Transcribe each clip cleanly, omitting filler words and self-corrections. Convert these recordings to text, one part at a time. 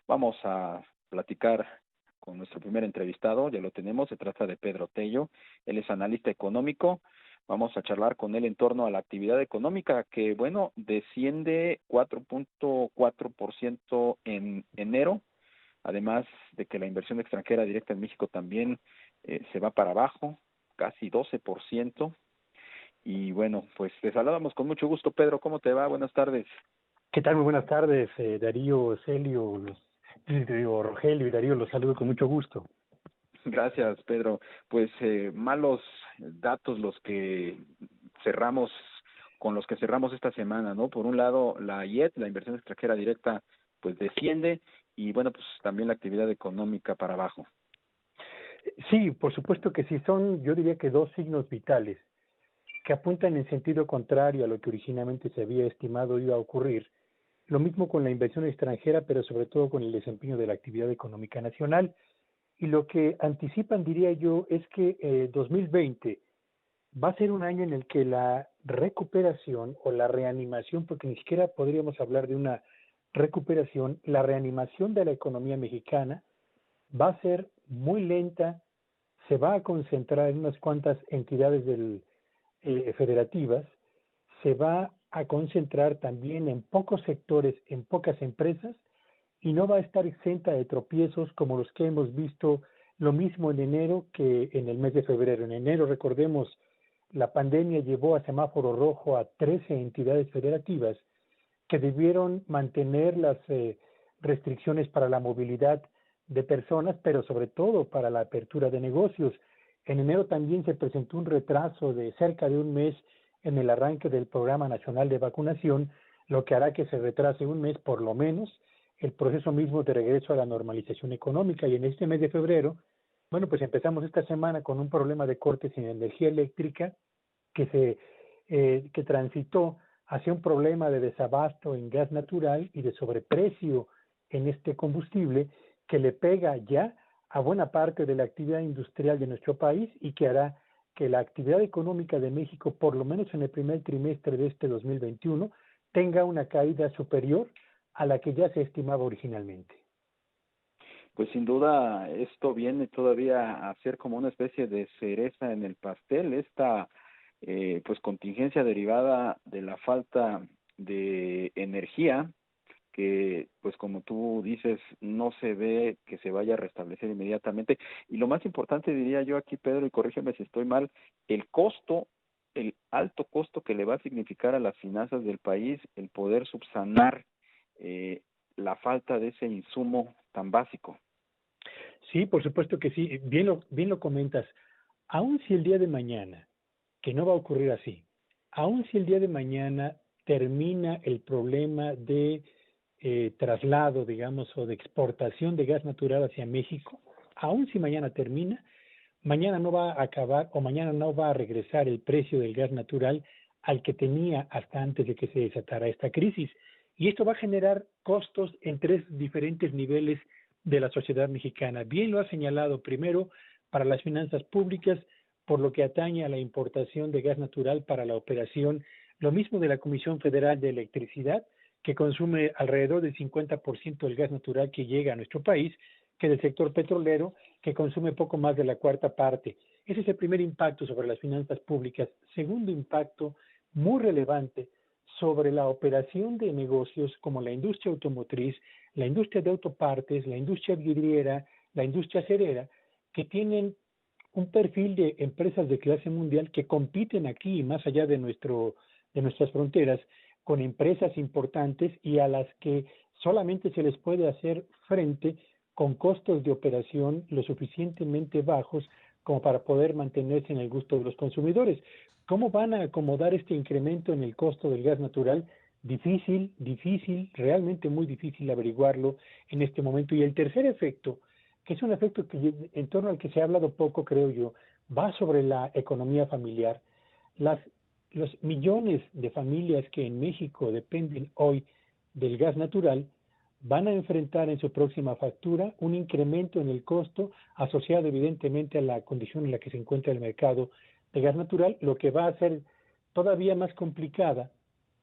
Vamos a platicar con nuestro primer entrevistado, ya lo tenemos, se trata de Pedro Tello, él es analista económico. Vamos a charlar con él en torno a la actividad económica que, bueno, desciende 4.4% en enero, además de que la inversión extranjera directa en México también se va para abajo, casi 12%. Y bueno, pues te saludamos con mucho gusto, Pedro. ¿Cómo te va? Buenas tardes. ¿Qué tal? Muy buenas tardes, Darío, Celio, Rogelio y Darío, los saludo con mucho gusto. Gracias, Pedro. Pues malos datos con los que cerramos esta semana, ¿no? Por un lado, la IED, la inversión extranjera directa, pues desciende, y bueno, pues también la actividad económica para abajo. Sí, por supuesto que sí, son, yo diría que dos signos vitales que apuntan en sentido contrario a lo que originalmente se había estimado iba a ocurrir. Lo mismo con la inversión extranjera, pero sobre todo con el desempeño de la actividad económica nacional. Y lo que anticipan, diría yo, es que 2020 va a ser un año en el que la recuperación o la reanimación, porque ni siquiera podríamos hablar de una recuperación, la reanimación de la economía mexicana va a ser muy lenta, se va a concentrar en unas cuantas entidades federativas, se va a concentrar también en pocos sectores, en pocas empresas, y no va a estar exenta de tropiezos como los que hemos visto, lo mismo en enero que en el mes de febrero. En enero, recordemos, la pandemia llevó a semáforo rojo a 13 entidades federativas que debieron mantener las restricciones para la movilidad de personas, pero sobre todo para la apertura de negocios. En enero también se presentó un retraso de cerca de un mes en el arranque del Programa Nacional de Vacunación, lo que hará que se retrase un mes por lo menos el proceso mismo de regreso a la normalización económica. Y en este mes de febrero, bueno, pues empezamos esta semana con un problema de cortes en energía eléctrica que transitó hacia un problema de desabasto en gas natural y de sobreprecio en este combustible que le pega ya a buena parte de la actividad industrial de nuestro país y que hará que la actividad económica de México, por lo menos en el primer trimestre de este 2021, tenga una caída superior a la que ya se estimaba originalmente. Pues sin duda esto viene todavía a ser como una especie de cereza en el pastel, esta pues contingencia derivada de la falta de energía, que pues como tú dices no se ve que se vaya a restablecer inmediatamente. Y lo más importante, diría yo aquí, Pedro, y corrígeme si estoy mal, el alto costo que le va a significar a las finanzas del país el poder subsanar la falta de ese insumo tan básico. Sí, por supuesto que sí, bien lo comentas. Aun si el día de mañana, que no va a ocurrir así, aun si el día de mañana termina el problema de traslado, digamos, o de exportación de gas natural hacia México, aun si mañana termina, mañana no va a acabar o mañana no va a regresar el precio del gas natural al que tenía hasta antes de que se desatara esta crisis. Y esto va a generar costos en tres diferentes niveles de la sociedad mexicana. Bien lo ha señalado primero para las finanzas públicas, por lo que atañe a la importación de gas natural para la operación, lo mismo de la Comisión Federal de Electricidad, que consume alrededor del 50% del gas natural que llega a nuestro país, que del sector petrolero, que consume poco más de la cuarta parte. Ese es el primer impacto sobre las finanzas públicas. Segundo impacto muy relevante sobre la operación de negocios como la industria automotriz, la industria de autopartes, la industria vidriera, la industria acerera, que tienen un perfil de empresas de clase mundial que compiten aquí más allá de nuestras fronteras con empresas importantes y a las que solamente se les puede hacer frente con costos de operación lo suficientemente bajos como para poder mantenerse en el gusto de los consumidores. ¿Cómo van a acomodar este incremento en el costo del gas natural? Difícil, realmente muy difícil averiguarlo en este momento. Y el tercer efecto, que es un efecto que en torno al que se ha hablado poco, creo yo, va sobre la economía familiar. Los millones de familias que en México dependen hoy del gas natural van a enfrentar en su próxima factura un incremento en el costo asociado evidentemente a la condición en la que se encuentra el mercado de gas natural, lo que va a hacer todavía más complicada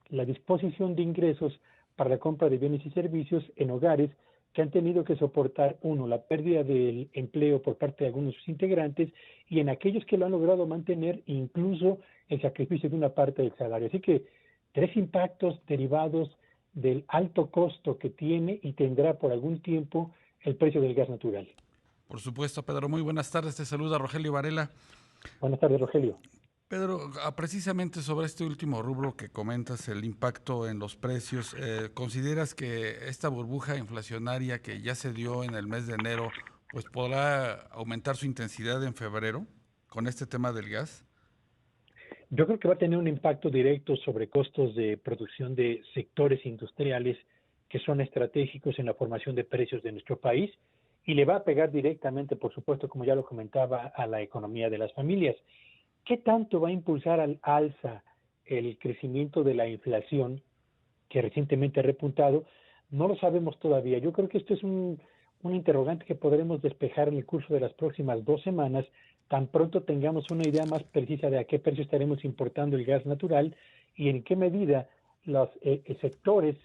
la disposición de ingresos para la compra de bienes y servicios en hogares que han tenido que soportar, uno, la pérdida del empleo por parte de algunos de sus integrantes, y en aquellos que lo han logrado mantener, incluso el sacrificio de una parte del salario. Así que 3 impactos derivados del alto costo que tiene y tendrá por algún tiempo el precio del gas natural. Por supuesto, Pedro. Muy buenas tardes. Te saluda Rogelio Varela. Buenas tardes, Rogelio. Pedro, precisamente sobre este último rubro que comentas, el impacto en los precios, ¿consideras que esta burbuja inflacionaria que ya se dio en el mes de enero, pues podrá aumentar su intensidad en febrero con este tema del gas? Yo creo que va a tener un impacto directo sobre costos de producción de sectores industriales que son estratégicos en la formación de precios de nuestro país, y le va a pegar directamente, por supuesto, como ya lo comentaba, a la economía de las familias. ¿Qué tanto va a impulsar al alza el crecimiento de la inflación, que recientemente ha repuntado? No lo sabemos todavía. Yo creo que esto es un interrogante que podremos despejar en el curso de las próximas 2 semanas, tan pronto tengamos una idea más precisa de a qué precio estaremos importando el gas natural y en qué medida los sectores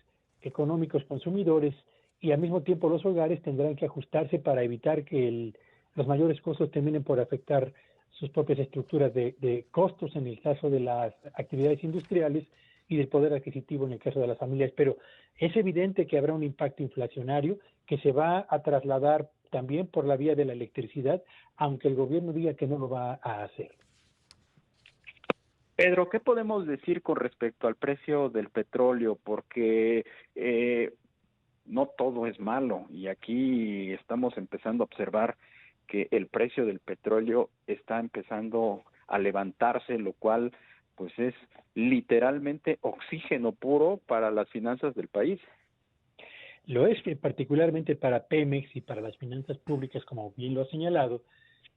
económicos consumidores y al mismo tiempo los hogares tendrán que ajustarse para evitar que los mayores costos terminen por afectar sus propias estructuras de costos en el caso de las actividades industriales y del poder adquisitivo en el caso de las familias. Pero es evidente que habrá un impacto inflacionario que se va a trasladar también por la vía de la electricidad, aunque el gobierno diga que no lo va a hacer. Pedro, ¿qué podemos decir con respecto al precio del petróleo? Porque no todo es malo y aquí estamos empezando a observar que el precio del petróleo está empezando a levantarse, lo cual pues es literalmente oxígeno puro para las finanzas del país. Lo es particularmente para Pemex y para las finanzas públicas, como bien lo ha señalado,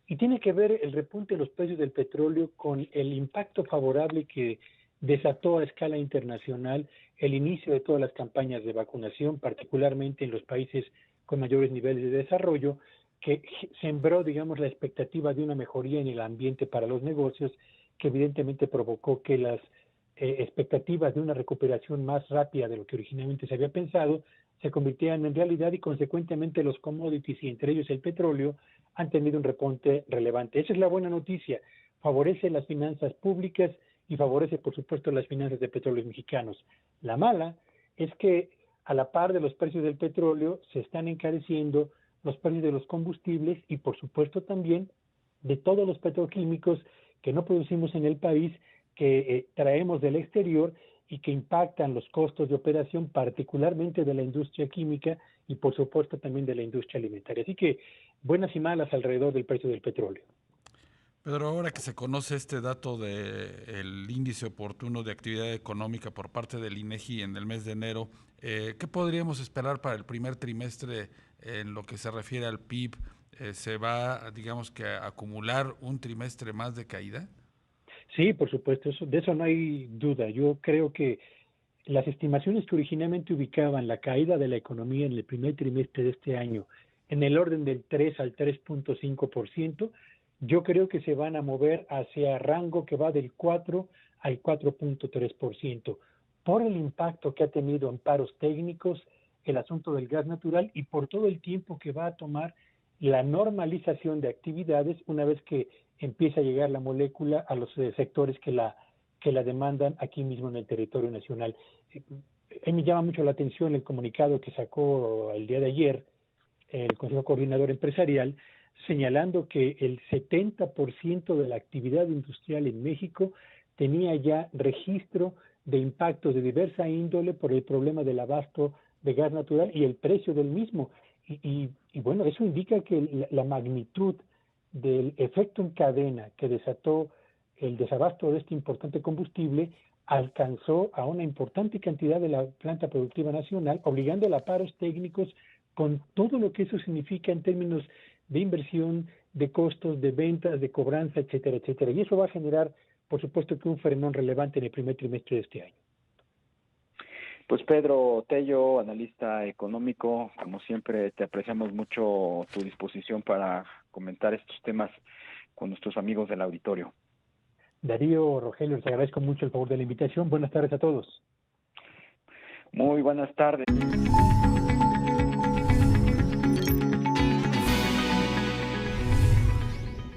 y tiene que ver el repunte de los precios del petróleo con el impacto favorable que desató a escala internacional el inicio de todas las campañas de vacunación, particularmente en los países con mayores niveles de desarrollo, que sembró, digamos, la expectativa de una mejoría en el ambiente para los negocios, que evidentemente provocó que las expectativas de una recuperación más rápida de lo que originalmente se había pensado se convirtieran en realidad, y consecuentemente los commodities, y entre ellos el petróleo, han tenido un repunte relevante. Esa es la buena noticia. Favorece las finanzas públicas y favorece, por supuesto, las finanzas de petróleos mexicanos. La mala es que a la par de los precios del petróleo se están encareciendo los precios de los combustibles y, por supuesto, también de todos los petroquímicos que no producimos en el país, que traemos del exterior y que impactan los costos de operación, particularmente de la industria química y, por supuesto, también de la industria alimentaria. Así que buenas y malas alrededor del precio del petróleo. Pero ahora que se conoce este dato del índice oportuno de actividad económica por parte del INEGI en el mes de enero, ¿qué podríamos esperar para el primer trimestre en lo que se refiere al PIB? ¿Se va, digamos, que a acumular un trimestre más de caída? Sí, por supuesto, de eso no hay duda. Yo creo que las estimaciones que originalmente ubicaban la caída de la economía en el primer trimestre de este año en el orden del 3 al 3.5%, yo creo que se van a mover hacia rango que va del 4 al 4.3%, por el impacto que ha tenido en paros técnicos el asunto del gas natural y por todo el tiempo que va a tomar la normalización de actividades una vez que empieza a llegar la molécula a los sectores que la demandan aquí mismo en el territorio nacional. Me llama mucho la atención el comunicado que sacó el día de ayer el Consejo Coordinador Empresarial, señalando que el 70% de la actividad industrial en México tenía ya registro de impactos de diversa índole por el problema del abasto de gas natural y el precio del mismo. Y bueno, eso indica que la magnitud del efecto en cadena que desató el desabasto de este importante combustible alcanzó a una importante cantidad de la planta productiva nacional, obligando a paros técnicos con todo lo que eso significa en términos de inversión, de costos, de ventas, de cobranza, etcétera, etcétera. Y eso va a generar, por supuesto, que un frenón relevante en el primer trimestre de este año. Pues Pedro Tello, analista económico, como siempre te apreciamos mucho tu disposición para comentar estos temas con nuestros amigos del auditorio. Darío, Rogelio, les agradezco mucho el favor de la invitación. Buenas tardes a todos. Muy buenas tardes.